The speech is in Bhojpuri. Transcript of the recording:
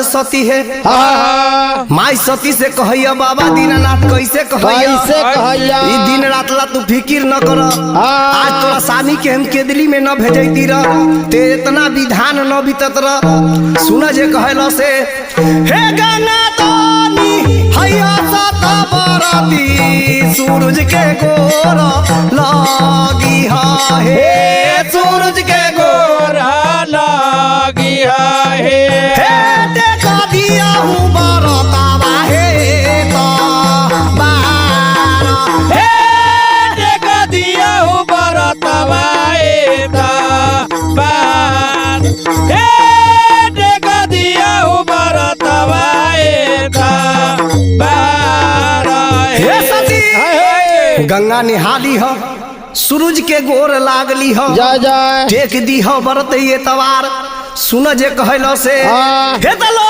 सती है माई सती से कहैया बाबा दीनानाथ कैसे कहैया दिन रात ला तू फिकिर न कर आज तोरा सानी के हम केदली में न भेजती रह ते इतना विधान न बीतत रह सुन जे कहला से हे गंगा तानी हैया सत बरती सूरज के गोर लागी हे सूरज के गोर लागी है गंगा निहाली हो सूरज के गोर लागली हो टेक दी हो बरत ये तवार सुन जे कहलो से